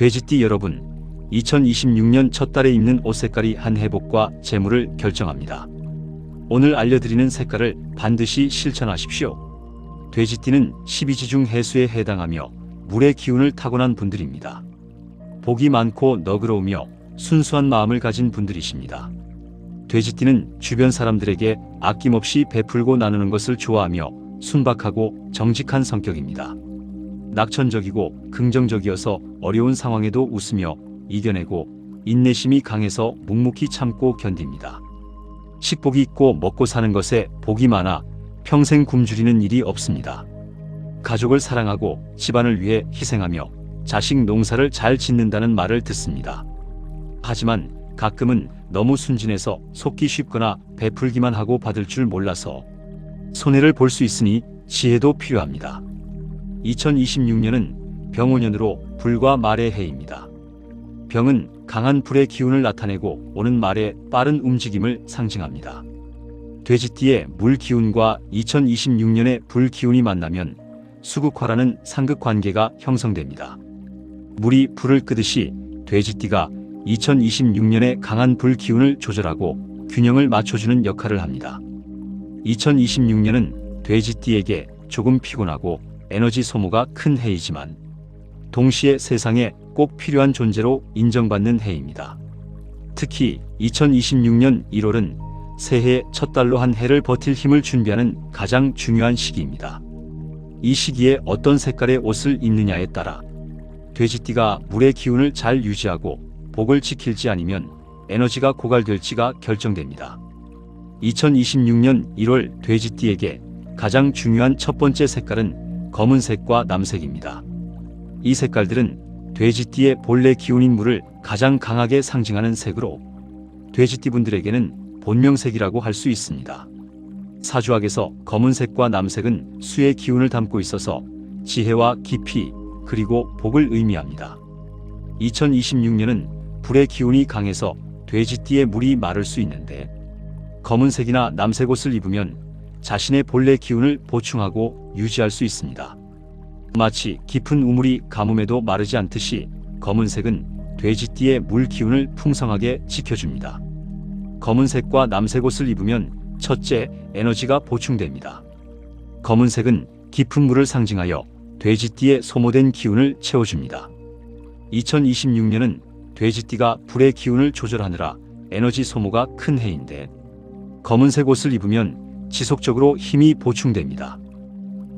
돼지띠 여러분, 2026년 첫 달에 입는 옷 색깔이 한 회복과 재물을 결정합니다. 오늘 알려드리는 색깔을 반드시 실천하십시오. 돼지띠는 12지 중 해수에 해당하며 물의 기운을 타고난 분들입니다. 복이 많고 너그러우며 순수한 마음을 가진 분들이십니다. 돼지띠는 주변 사람들에게 아낌없이 베풀고 나누는 것을 좋아하며 순박하고 정직한 성격입니다. 낙천적이고 긍정적이어서 어려운 상황에도 웃으며 이겨내고 인내심이 강해서 묵묵히 참고 견딥니다. 식복이 있고 먹고 사는 것에 복이 많아 평생 굶주리는 일이 없습니다. 가족을 사랑하고 집안을 위해 희생하며 자식 농사를 잘 짓는다는 말을 듣습니다. 하지만 가끔은 너무 순진해서 속기 쉽거나 베풀기만 하고 받을 줄 몰라서 손해를 볼 수 있으니 지혜도 필요합니다. 2026년은 병오년으로 불과 말의 해입니다. 병은 강한 불의 기운을 나타내고 오는 말의 빠른 움직임을 상징합니다. 돼지띠의 물 기운과 2026년의 불 기운이 만나면 수국화라는 상극 관계가 형성됩니다. 물이 불을 끄듯이 돼지띠가 2026년에 강한 불 기운을 조절하고 균형을 맞춰주는 역할을 합니다. 2026년은 돼지띠에게 조금 피곤하고 에너지 소모가 큰 해이지만 동시에 세상에 꼭 필요한 존재로 인정받는 해입니다. 특히 2026년 1월은 새해 첫 달로 한 해를 버틸 힘을 준비하는 가장 중요한 시기입니다. 이 시기에 어떤 색깔의 옷을 입느냐에 따라 돼지띠가 물의 기운을 잘 유지하고 복을 지킬지 아니면 에너지가 고갈될지가 결정됩니다. 2026년 1월 돼지띠에게 가장 중요한 첫 번째 색깔은 검은색과 남색입니다. 이 색깔들은 돼지띠의 본래 기운인 물을 가장 강하게 상징하는 색으로 돼지띠 분들에게는 본명색이라고 할 수 있습니다. 사주학에서 검은색과 남색은 수의 기운을 담고 있어서 지혜와 깊이 그리고 복을 의미합니다. 2026년은 불의 기운이 강해서 돼지띠의 물이 마를 수 있는데 검은색이나 남색 옷을 입으면 자신의 본래 기운을 보충하고 유지할 수 있습니다. 마치 깊은 우물이 가뭄에도 마르지 않듯이 검은색은 돼지띠의 물 기운을 풍성하게 지켜줍니다. 검은색과 남색 옷을 입으면 첫째, 에너지가 보충됩니다. 검은색은 깊은 물을 상징하여 돼지띠의 소모된 기운을 채워줍니다. 2026년은 돼지띠가 불의 기운을 조절하느라 에너지 소모가 큰 해인데 검은색 옷을 입으면 지속적으로 힘이 보충됩니다.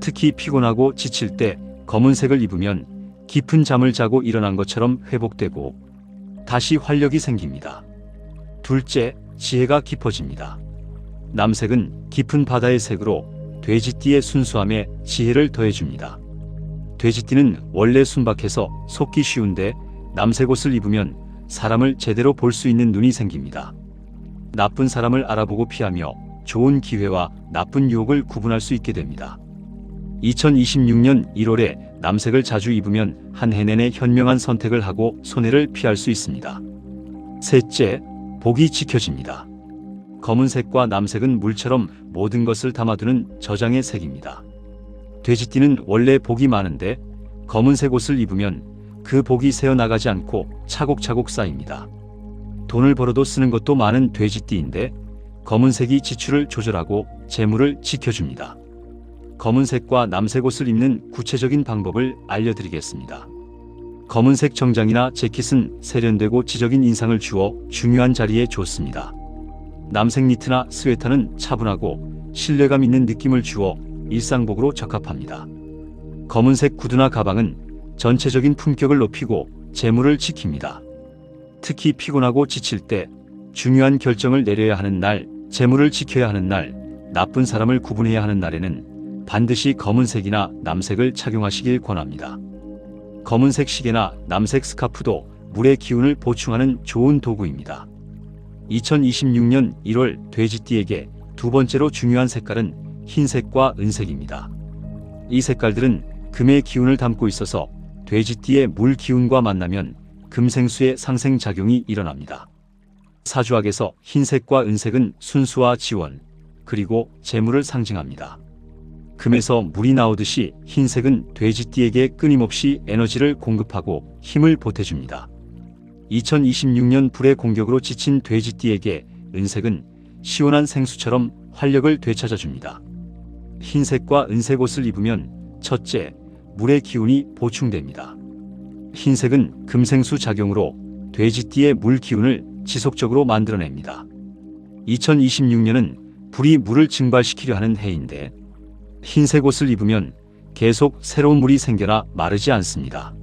특히 피곤하고 지칠 때 검은색을 입으면 깊은 잠을 자고 일어난 것처럼 회복되고 다시 활력이 생깁니다. 둘째, 지혜가 깊어집니다. 남색은 깊은 바다의 색으로 돼지띠의 순수함에 지혜를 더해줍니다. 돼지띠는 원래 순박해서 속기 쉬운데 남색 옷을 입으면 사람을 제대로 볼 수 있는 눈이 생깁니다. 나쁜 사람을 알아보고 피하며 좋은 기회와 나쁜 유혹을 구분할 수 있게 됩니다. 2026년 1월에 남색을 자주 입으면 한 해 내내 현명한 선택을 하고 손해를 피할 수 있습니다. 셋째, 복이 지켜집니다. 검은색과 남색은 물처럼 모든 것을 담아두는 저장의 색입니다. 돼지띠는 원래 복이 많은데 검은색 옷을 입으면 그 복이 새어나가지 않고 차곡차곡 쌓입니다. 돈을 벌어도 쓰는 것도 많은 돼지띠인데 검은색이 지출을 조절하고 재물을 지켜줍니다. 검은색과 남색 옷을 입는 구체적인 방법을 알려드리겠습니다. 검은색 정장이나 재킷은 세련되고 지적인 인상을 주어 중요한 자리에 좋습니다. 남색 니트나 스웨터는 차분하고 신뢰감 있는 느낌을 주어 일상복으로 적합합니다. 검은색 구두나 가방은 전체적인 품격을 높이고 재물을 지킵니다. 특히 피곤하고 지칠 때 중요한 결정을 내려야 하는 날, 재물을 지켜야 하는 날, 나쁜 사람을 구분해야 하는 날에는 반드시 검은색이나 남색을 착용하시길 권합니다. 검은색 시계나 남색 스카프도 물의 기운을 보충하는 좋은 도구입니다. 2026년 1월 돼지띠에게 두 번째로 중요한 색깔은 흰색과 은색입니다. 이 색깔들은 금의 기운을 담고 있어서 돼지띠의 물 기운과 만나면 금생수의 상생작용이 일어납니다. 사주학에서 흰색과 은색은 순수와 지원, 그리고 재물을 상징합니다. 금에서 물이 나오듯이 흰색은 돼지띠에게 끊임없이 에너지를 공급하고 힘을 보태줍니다. 2026년 불의 공격으로 지친 돼지띠에게 은색은 시원한 생수처럼 활력을 되찾아줍니다. 흰색과 은색 옷을 입으면 첫째, 물의 기운이 보충됩니다. 흰색은 금생수 작용으로 돼지띠의 물 기운을 지속적으로 만들어냅니다. 2026년은 불이 물을 증발시키려 하는 해인데 흰색 옷을 입으면 계속 새로운 물이 생겨나 마르지 않습니다.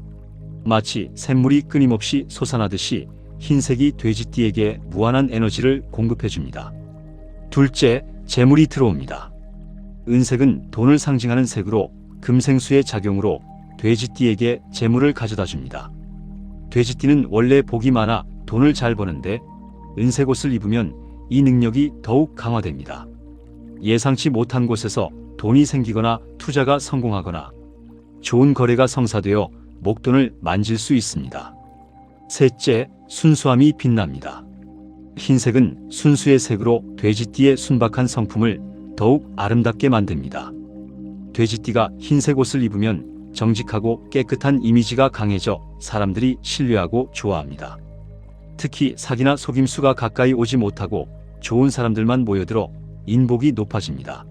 마치 샘물이 끊임없이 솟아나듯이 흰색이 돼지띠에게 무한한 에너지를 공급해줍니다. 둘째, 재물이 들어옵니다. 은색은 돈을 상징하는 색으로 금생수의 작용으로 돼지띠에게 재물을 가져다 줍니다. 돼지띠는 원래 복이 많아 돈을 잘 버는데 은색 옷을 입으면 이 능력이 더욱 강화됩니다. 예상치 못한 곳에서 돈이 생기거나 투자가 성공하거나 좋은 거래가 성사되어 목돈을 만질 수 있습니다. 셋째, 순수함이 빛납니다. 흰색은 순수의 색으로 돼지띠의 순박한 성품을 더욱 아름답게 만듭니다. 돼지띠가 흰색 옷을 입으면 정직하고 깨끗한 이미지가 강해져 사람들이 신뢰하고 좋아합니다. 특히 사기나 속임수가 가까이 오지 못하고 좋은 사람들만 모여들어 인복이 높아집니다.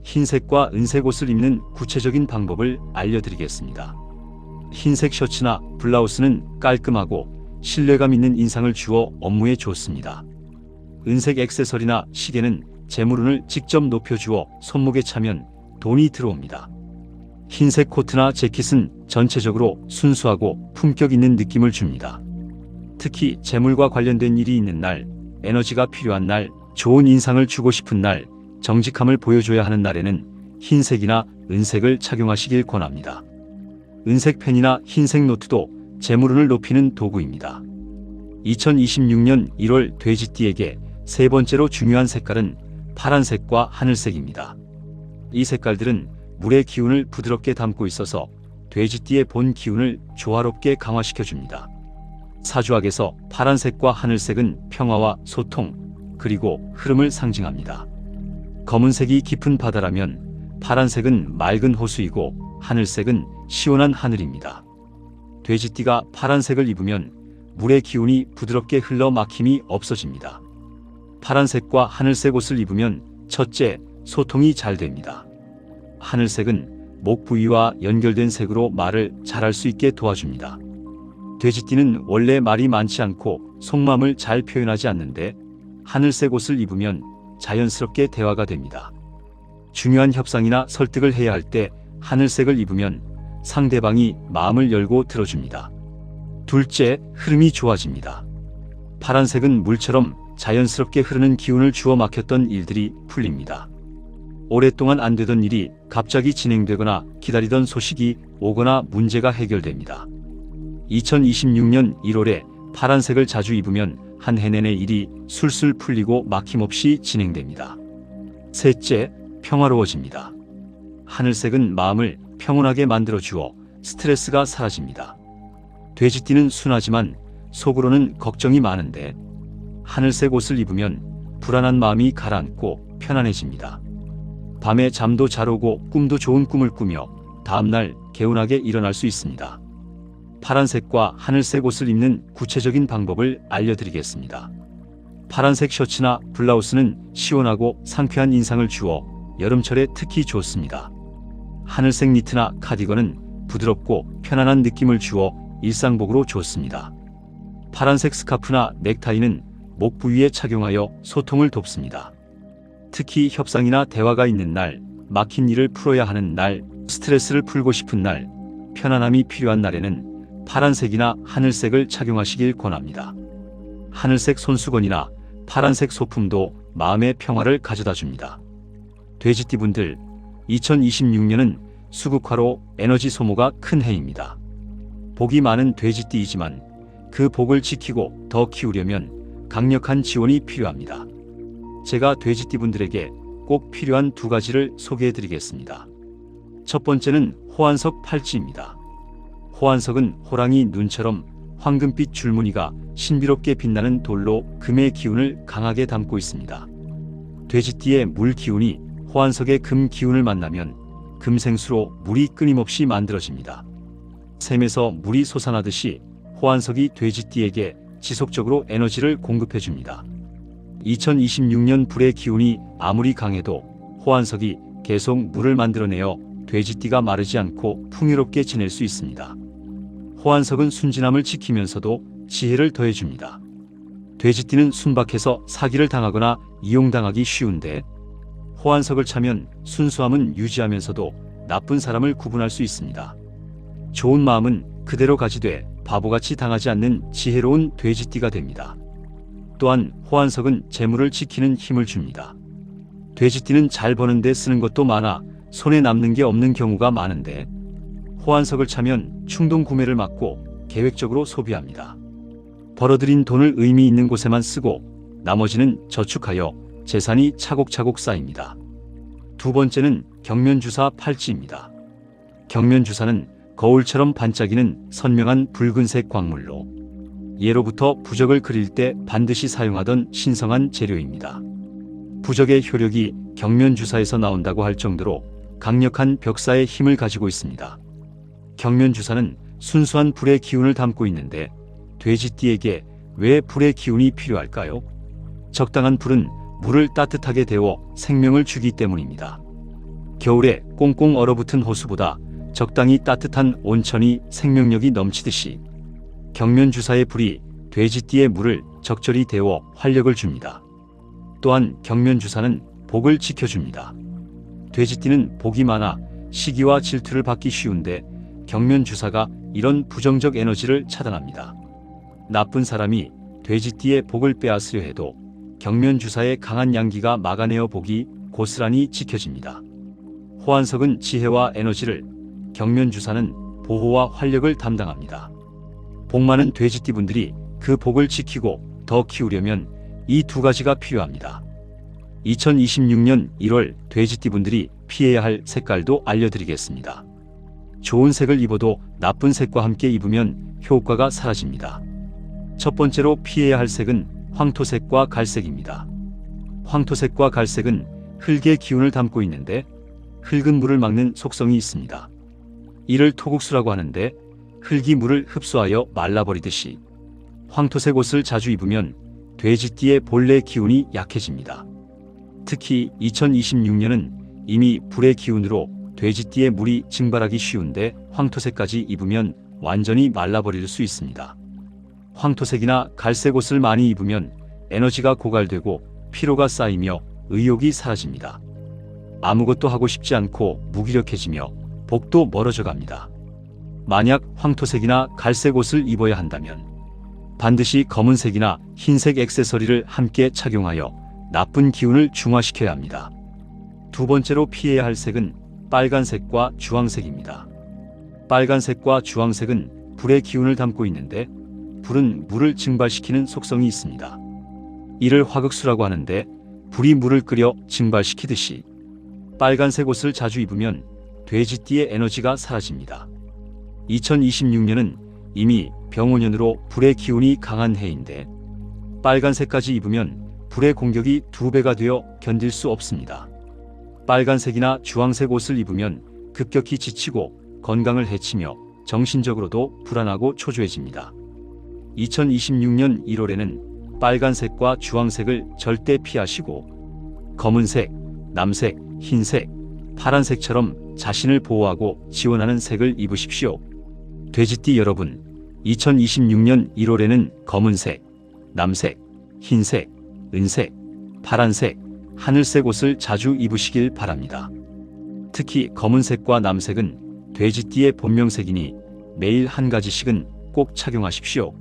흰색과 은색 옷을 입는 구체적인 방법을 알려드리겠습니다. 흰색 셔츠나 블라우스는 깔끔하고 신뢰감 있는 인상을 주어 업무에 좋습니다. 은색 액세서리나 시계는 재물운을 직접 높여주어 손목에 차면 돈이 들어옵니다. 흰색 코트나 재킷은 전체적으로 순수하고 품격 있는 느낌을 줍니다. 특히 재물과 관련된 일이 있는 날, 에너지가 필요한 날, 좋은 인상을 주고 싶은 날, 정직함을 보여줘야 하는 날에는 흰색이나 은색을 착용하시길 권합니다. 은색 펜이나 흰색 노트도 재물운을 높이는 도구입니다. 2026년 1월 돼지띠에게 세 번째로 중요한 색깔은 파란색과 하늘색입니다. 이 색깔들은 물의 기운을 부드럽게 담고 있어서 돼지띠의 본 기운을 조화롭게 강화시켜줍니다. 사주학에서 파란색과 하늘색은 평화와 소통, 그리고 흐름을 상징합니다. 검은색이 깊은 바다라면 파란색은 맑은 호수이고 하늘색은 시원한 하늘입니다. 돼지띠가 파란색을 입으면 물의 기운이 부드럽게 흘러 막힘이 없어집니다. 파란색과 하늘색 옷을 입으면 첫째, 소통이 잘 됩니다. 하늘색은 목 부위와 연결된 색으로 말을 잘할 수 있게 도와줍니다. 돼지띠는 원래 말이 많지 않고 속마음을 잘 표현하지 않는데 하늘색 옷을 입으면 자연스럽게 대화가 됩니다. 중요한 협상이나 설득을 해야 할 때 하늘색을 입으면 상대방이 마음을 열고 들어줍니다. 둘째, 흐름이 좋아집니다. 파란색은 물처럼 자연스럽게 흐르는 기운을 주어 막혔던 일들이 풀립니다. 오랫동안 안 되던 일이 갑자기 진행되거나 기다리던 소식이 오거나 문제가 해결됩니다. 2026년 1월에 파란색을 자주 입으면 한 해 내내 일이 술술 풀리고 막힘없이 진행됩니다. 셋째, 평화로워집니다. 하늘색은 마음을 평온하게 만들어주어 스트레스가 사라집니다. 돼지띠는 순하지만 속으로는 걱정이 많은데 하늘색 옷을 입으면 불안한 마음이 가라앉고 편안해집니다. 밤에 잠도 잘 오고 꿈도 좋은 꿈을 꾸며 다음날 개운하게 일어날 수 있습니다. 파란색과 하늘색 옷을 입는 구체적인 방법을 알려드리겠습니다. 파란색 셔츠나 블라우스는 시원하고 상쾌한 인상을 주어 여름철에 특히 좋습니다. 하늘색 니트나 카디건은 부드럽고 편안한 느낌을 주어 일상복으로 좋습니다. 파란색 스카프나 넥타이는 목 부위에 착용하여 소통을 돕습니다. 특히 협상이나 대화가 있는 날, 막힌 일을 풀어야 하는 날, 스트레스를 풀고 싶은 날, 편안함이 필요한 날에는 파란색이나 하늘색을 착용하시길 권합니다. 하늘색 손수건이나 파란색 소품도 마음의 평화를 가져다 줍니다. 돼지띠분들, 2026년은 수국화로 에너지 소모가 큰 해입니다. 복이 많은 돼지띠이지만 그 복을 지키고 더 키우려면 강력한 지원이 필요합니다. 제가 돼지띠분들에게 꼭 필요한 두 가지를 소개해 드리겠습니다. 첫 번째는 호환석 팔찌입니다. 호환석은 호랑이 눈처럼 황금빛 줄무늬가 신비롭게 빛나는 돌로 금의 기운을 강하게 담고 있습니다. 돼지띠의 물 기운이 호환석의 금 기운을 만나면 금생수로 물이 끊임없이 만들어집니다. 샘에서 물이 솟아나듯이 호환석이 돼지띠에게 지속적으로 에너지를 공급해줍니다. 2026년 불의 기운이 아무리 강해도 호환석이 계속 물을 만들어내어 돼지띠가 마르지 않고 풍요롭게 지낼 수 있습니다. 호환석은 순진함을 지키면서도 지혜를 더해줍니다. 돼지띠는 순박해서 사기를 당하거나 이용당하기 쉬운데 호환석을 차면 순수함은 유지하면서도 나쁜 사람을 구분할 수 있습니다. 좋은 마음은 그대로 가지되 바보같이 당하지 않는 지혜로운 돼지띠가 됩니다. 또한 호환석은 재물을 지키는 힘을 줍니다. 돼지띠는 잘 버는 데 쓰는 것도 많아 손에 남는 게 없는 경우가 많은데 호환석을 차면 충동 구매를 막고 계획적으로 소비합니다. 벌어들인 돈을 의미 있는 곳에만 쓰고 나머지는 저축하여 재산이 차곡차곡 쌓입니다. 두 번째는 경면주사 팔찌입니다. 경면주사는 거울처럼 반짝이는 선명한 붉은색 광물로 예로부터 부적을 그릴 때 반드시 사용하던 신성한 재료입니다. 부적의 효력이 경면주사에서 나온다고 할 정도로 강력한 벽사의 힘을 가지고 있습니다. 경면주사는 순수한 불의 기운을 담고 있는데 돼지띠에게 왜 불의 기운이 필요할까요? 적당한 불은 물을 따뜻하게 데워 생명을 주기 때문입니다. 겨울에 꽁꽁 얼어붙은 호수보다 적당히 따뜻한 온천이 생명력이 넘치듯이 경면주사의 불이 돼지띠의 물을 적절히 데워 활력을 줍니다. 또한 경면주사는 복을 지켜줍니다. 돼지띠는 복이 많아 시기와 질투를 받기 쉬운데 경면주사가 이런 부정적 에너지를 차단합니다. 나쁜 사람이 돼지띠의 복을 빼앗으려 해도 경면주사의 강한 양기가 막아내어 복이 고스란히 지켜집니다. 호환석은 지혜와 에너지를, 경면주사는 보호와 활력을 담당합니다. 복 많은 돼지띠분들이 그 복을 지키고 더 키우려면 이 두 가지가 필요합니다. 2026년 1월 돼지띠분들이 피해야 할 색깔도 알려드리겠습니다. 좋은 색을 입어도 나쁜 색과 함께 입으면 효과가 사라집니다. 첫 번째로 피해야 할 색은 황토색과 갈색입니다. 황토색과 갈색은 흙의 기운을 담고 있는데 흙은 물을 막는 속성이 있습니다. 이를 토국수라고 하는데 흙이 물을 흡수하여 말라버리듯이 황토색 옷을 자주 입으면 돼지띠의 본래 기운이 약해집니다. 특히 2026년은 이미 불의 기운으로 돼지띠의 물이 증발하기 쉬운데 황토색까지 입으면 완전히 말라버릴 수 있습니다. 황토색이나 갈색 옷을 많이 입으면 에너지가 고갈되고 피로가 쌓이며 의욕이 사라집니다. 아무것도 하고 싶지 않고 무기력해지며 복도 멀어져 갑니다. 만약 황토색이나 갈색 옷을 입어야 한다면 반드시 검은색이나 흰색 액세서리를 함께 착용하여 나쁜 기운을 중화시켜야 합니다. 두 번째로 피해야 할 색은 빨간색과 주황색입니다. 빨간색과 주황색은 불의 기운을 담고 있는데 불은 물을 증발시키는 속성이 있습니다. 이를 화극수라고 하는데 불이 물을 끓여 증발시키듯이 빨간색 옷을 자주 입으면 돼지띠의 에너지가 사라집니다. 2026년은 이미 병오년으로 불의 기운이 강한 해인데 빨간색까지 입으면 불의 공격이 2배가 되어 견딜 수 없습니다. 빨간색이나 주황색 옷을 입으면 급격히 지치고 건강을 해치며 정신적으로도 불안하고 초조해집니다. 2026년 1월에는 빨간색과 주황색을 절대 피하시고 검은색, 남색, 흰색, 파란색처럼 자신을 보호하고 지원하는 색을 입으십시오. 돼지띠 여러분, 2026년 1월에는 검은색, 남색, 흰색, 은색, 파란색, 하늘색 옷을 자주 입으시길 바랍니다. 특히 검은색과 남색은 돼지띠의 본명색이니 매일 한 가지씩은 꼭 착용하십시오.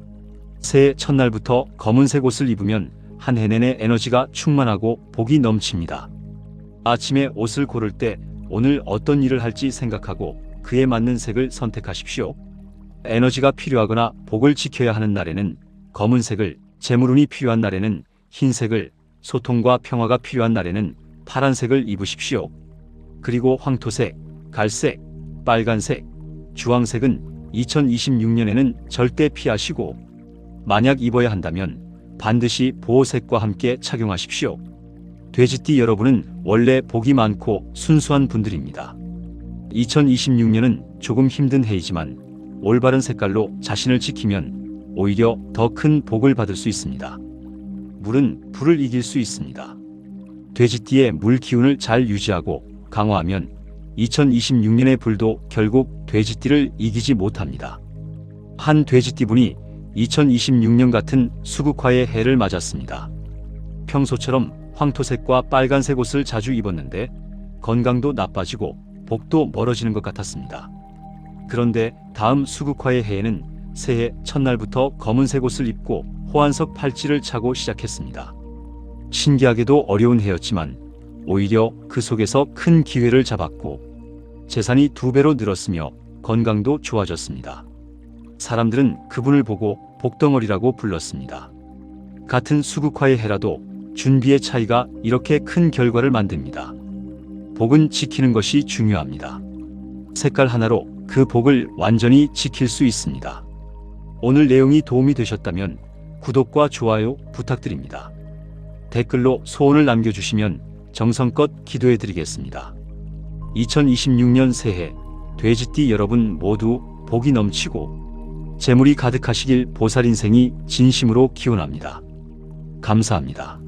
새해 첫날부터 검은색 옷을 입으면 한 해 내내 에너지가 충만하고 복이 넘칩니다. 아침에 옷을 고를 때 오늘 어떤 일을 할지 생각하고 그에 맞는 색을 선택하십시오. 에너지가 필요하거나 복을 지켜야 하는 날에는 검은색을, 재물운이 필요한 날에는 흰색을, 소통과 평화가 필요한 날에는 파란색을 입으십시오. 그리고 황토색, 갈색, 빨간색, 주황색은 2026년에는 절대 피하시고 만약 입어야 한다면 반드시 보호색과 함께 착용하십시오. 돼지띠 여러분은 원래 복이 많고 순수한 분들입니다. 2026년은 조금 힘든 해이지만 올바른 색깔로 자신을 지키면 오히려 더 큰 복을 받을 수 있습니다. 물은 불을 이길 수 있습니다. 돼지띠의 물 기운을 잘 유지하고 강화하면 2026년의 불도 결국 돼지띠를 이기지 못합니다. 한 돼지띠분이 2026년 같은 수국화의 해를 맞았습니다. 평소처럼 황토색과 빨간색 옷을 자주 입었는데 건강도 나빠지고 복도 멀어지는 것 같았습니다. 그런데 다음 수국화의 해에는 새해 첫날부터 검은색 옷을 입고 호환석 팔찌를 차고 시작했습니다. 신기하게도 어려운 해였지만 오히려 그 속에서 큰 기회를 잡았고 재산이 2배로 늘었으며 건강도 좋아졌습니다. 사람들은 그분을 보고 복덩어리라고 불렀습니다. 같은 수국화의 해라도 준비의 차이가 이렇게 큰 결과를 만듭니다. 복은 지키는 것이 중요합니다. 색깔 하나로 그 복을 완전히 지킬 수 있습니다. 오늘 내용이 도움이 되셨다면 구독과 좋아요 부탁드립니다. 댓글로 소원을 남겨주시면 정성껏 기도해 드리겠습니다. 2026년 새해 돼지띠 여러분 모두 복이 넘치고 재물이 가득하시길 보살인생이 진심으로 기원합니다. 감사합니다.